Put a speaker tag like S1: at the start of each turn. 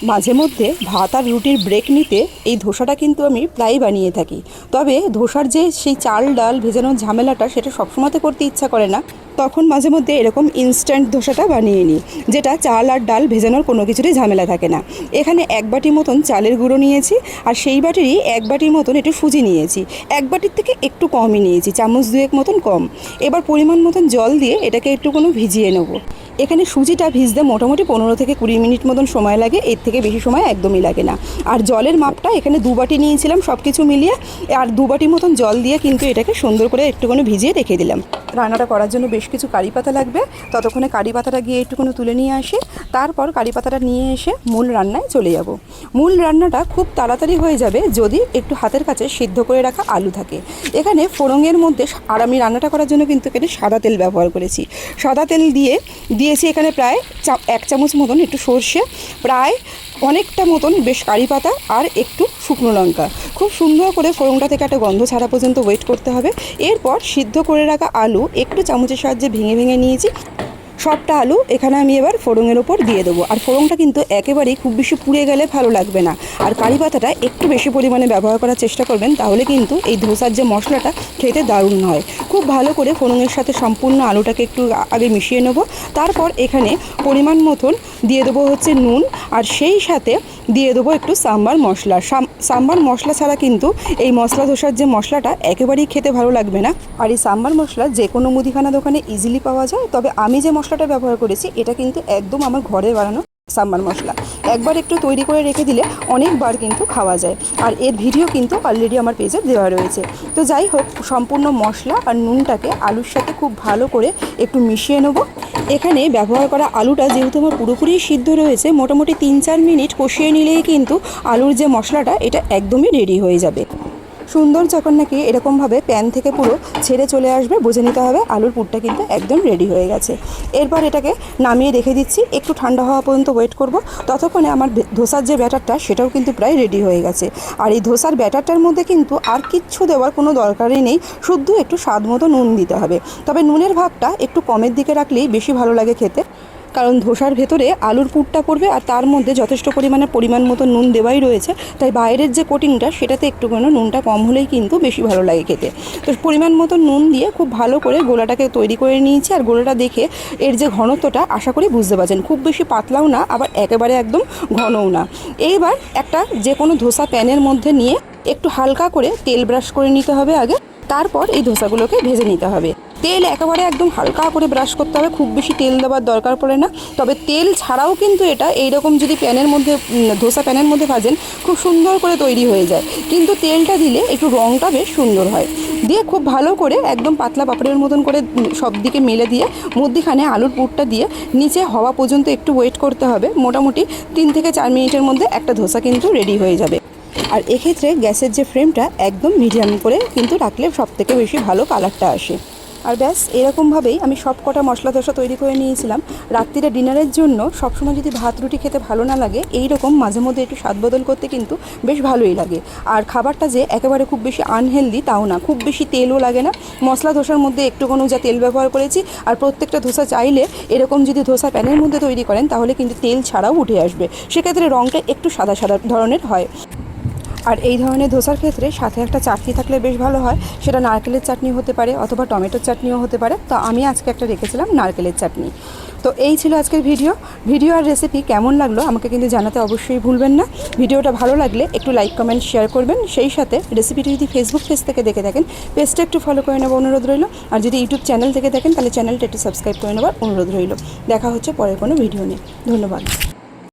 S1: মাঝে মধ্যে ভাত আর রুটির ব্রেক নিতে এই ধোসাটা কিন্তু আমি প্রায় বানিয়ে থাকি। তবে ধোসার যে সেই চাল ডাল ভেজানোর ঝামেলাটা সেটা সবসময়তে করতে ইচ্ছা করে না, তখন মাঝে মধ্যে এরকম ইনস্ট্যান্ট ধোসাটা বানিয়ে নিই, যেটা চাল আর ডাল ভেজানোর কোনো কিছুরই ঝামেলা থাকে না। এখানে 1 বাটি মতন চালের গুঁড়ো নিয়েছি, আর সেই বাটিরই 1 বাটির মতন একটু সুজি নিয়েছি। 1 বাটির থেকে একটু কমই নিয়েছি, চামচ 2 মতন কম। এবার পরিমাণ মতন জল দিয়ে এটাকে একটুখানি ভিজিয়ে নেব। এখানে সুজিটা ভিজতে মোটামুটি 15 থেকে 20 মিনিট মতন সময় লাগে, এর থেকে বেশি সময় একদমই লাগে না। আর জলের মাপটা এখানে 2 বাটি নিয়েছিলাম সব কিছু মিলিয়ে, আর 2 বাটি মতন জল দিয়ে কিন্তু এটাকে সুন্দর করে একটুখানি ভিজিয়ে রেখে দিলাম। রান্নাটা করার জন্য বেশ কিছু কারি পাতা লাগবে, ততক্ষণে কারি পাতাটা গিয়ে একটুখানি তুলে নিয়ে আসি। তারপর কারি পাতাটা নিয়ে এসে মূল রান্নায় চলে যাব। মূল রান্নাটা খুব তাড়াতাড়ি হয়ে যাবে যদি একটু হাতের কাছে সিদ্ধ করে রাখা আলু থাকে। এখানে ফোড়নের মধ্যে, আর আমি রান্নাটা করার জন্য কিন্তু এখানে সাদা তেল ব্যবহার করেছি। সাদা তেল দিয়েছি এখানে প্রায় 1 চামচ মতন একটু সর্ষে, প্রায় অনেকটা মতন বেশ কারি পাতা, আর একটু শুকনো লঙ্কা। খুব সুন্দর করে ফোড়নটা থেকে একটা গন্ধ ছাড়া পর্যন্ত ওয়েট করতে হবে। এরপর সিদ্ধ করে রাখা আলু একটু চামচের সাহায্যে ভেঙে ভেঙে নিয়েছি। সবটা আলু এখানে আমি এবার ফোড়নের ওপর দিয়ে দেবো। আর ফোড়নটা কিন্তু একেবারেই খুব বেশি পুড়ে গেলে ভালো লাগবে না, আর কারি পাতাটা একটু বেশি পরিমাণে ব্যবহার করার চেষ্টা করবেন, তাহলে কিন্তু এই ধোসার যে মশলাটা খেতে দারুণ হয়। খুব ভালো করে ফোড়নের সাথে সম্পূর্ণ আলুটাকে একটু আগে মিশিয়ে নেব। তারপর এখানে পরিমাণ মতন দিয়ে দেবো হচ্ছে নুন, আর সেই সাথে দিয়ে দেবো একটু সাম্বার মশলা। সাম্বার মশলা ছাড়া কিন্তু এই মশলা ধোসার যে মশলাটা একেবারেই খেতে ভালো লাগবে না। আর এই সাম্বার মশলা যে কোনো মুদিখানা দোকানে ইজিলি পাওয়া যায়, তবে আমি যে মশলাটা ব্যবহার করেছি এটা কিন্তু একদম আমার ঘরে বানানো সাম্বার মশলা। একবার একটু তৈরি করে রেখে দিলে অনেকবার কিন্তু খাওয়া যায়, আর এর ভিডিও কিন্তু অলরেডি আমার পেজে দেওয়া রয়েছে। তো যাই হোক, সম্পূর্ণ মশলা আর নুনটাকে আলুর সাথে খুব ভালো করে একটু মিশিয়ে নেব। এখানে ব্যবহার করা আলুটা যেহেতু আমার পুরোপুরি সিদ্ধ রয়েছে, মোটামুটি 3-4 মিনিট কষিয়ে নিলেই কিন্তু আলুর যে মশলাটা এটা একদমই রেডি হয়ে যাবে। সুন্দর যখন নাকি এরকমভাবে প্যান থেকে পুরো ছেড়ে চলে আসবে, বুঝে নিতে হবে আলুর পুরটা কিন্তু একদম রেডি হয়ে গেছে। এরপর এটাকে নামিয়ে রেখে দিচ্ছি, একটু ঠান্ডা হওয়া পর্যন্ত ওয়েট করব। ততক্ষণে আমার ধোসার যে ব্যাটারটা সেটাও কিন্তু প্রায় রেডি হয়ে গেছে। আর এই ধোসার ব্যাটারটার মধ্যে কিন্তু আর কিচ্ছু দেওয়ার কোনো দরকারই নেই, শুধু একটু স্বাদ মতো নুন দিতে হবে। তবে নুনের ভাগটা একটু কমের দিকে রাখলেই বেশি ভালো লাগে খেতে, কারণ ধোসার ভেতরে আলুর পুরটা পড়বে, আর তার মধ্যে যথেষ্ট পরিমাণ মতো নুন দেওয়াই রয়েছে। তাই বাইরের যে কোটিংটা সেটাতে একটুখানি নুনটা কম হলেই কিন্তু বেশি ভালো লাগে খেতে। তো পরিমাণ মতো নুন দিয়ে খুব ভালো করে গোলাটাকে তৈরি করে নিয়েছি। আর গোলাটা দেখে এর যে ঘনত্বটা আশা করি বুঝতে পারছেন, খুব বেশি পাতলাও না, আবার একেবারে একদম ঘনও না। এইবার একটা যে কোনো ধোসা প্যানের মধ্যে নিয়ে একটু হালকা করে তেল ব্রাশ করে নিতে হবে আগে, তারপর এই ধোসাগুলোকে ভেজে নিতে হবে। তেল একেবারে একদম হালকা করে ব্রাশ করতে হবে, খুব বেশি তেল দেওয়ার দরকার পড়ে না। তবে তেল ছাড়াও কিন্তু এটা এইরকম যদি প্যানের মধ্যে ধোসা প্যানের মধ্যে ভাজেন খুব সুন্দর করে তৈরি হয়ে যায়, কিন্তু তেলটা দিলে একটু রঙটা বেশ সুন্দর হয়। দিয়ে খুব ভালো করে একদম পাতলা পাপড়ের মতন করে সব দিকে মেলে দিয়ে মধ্যিখানে আলুর পুরটা দিয়ে নিচে হওয়া পর্যন্ত একটু ওয়েট করতে হবে। মোটামুটি 3 থেকে 4 মিনিটের মধ্যে একটা ধোসা কিন্তু রেডি হয়ে যাবে। আর এক্ষেত্রে গ্যাসের যে ফ্লেমটা একদম মিডিয়াম করে কিন্তু রাখলে সবথেকে বেশি ভালো কালারটা আসে। আর ব্যাস এরকমভাবেই আমি সব কটা মশলা ধোসা তৈরি করে নিয়েছিলাম। রাত্রিরে ডিনারের জন্য সবসময় যদি ভাত রুটি খেতে ভালো না লাগে, এই রকম মাঝে মধ্যে একটু স্বাদ বদল করতে কিন্তু বেশ ভালোই লাগে। আর খাবারটা যে একেবারে খুব বেশি আনহেলদি তাও না, খুব বেশি তেলও লাগে না। মশলা ধোসার মধ্যে একটুখানি যা তেল ব্যবহার করেছি, আর প্রত্যেকটা ধোসা চাইলে এরকম যদি ধোসা প্যানের মধ্যে তৈরি করেন তাহলে কিন্তু তেল ছাড়াও উঠে আসবে, সেক্ষেত্রে রঙটা একটু সাদা সাদা ধরনের হয়। আর এই ধরনের ধোসার ক্ষেত্রে সাথে একটা চাটনি থাকলে বেশ ভালো হয়, সেটা নারকেলের চাটনি হতে পারে অথবা টমেটোর চাটনিও হতে পারে। তো আমি আজকে একটা রেখেছিলাম নারকেলের চাটনি। তো এই ছিল আজকের ভিডিও আর রেসিপি কেমন লাগলো আমাকে কিন্তু জানাতে অবশ্যই ভুলবেন না। ভিডিওটা ভালো লাগলে একটু লাইক কমেন্ট শেয়ার করবেন, সেই সাথে রেসিপিটি যদি ফেসবুক পেজ থেকে দেখে থাকেন পেজটা একটু ফলো করে নেওয়ার অনুরোধ রইল, আর যদি ইউটিউব চ্যানেল থেকে দেখেন তাহলে চ্যানেলটা একটু সাবস্ক্রাইব করে নেওয়ার অনুরোধ রইল। দেখা হচ্ছে পরের কোনো ভিডিও নিয়ে। ধন্যবাদ।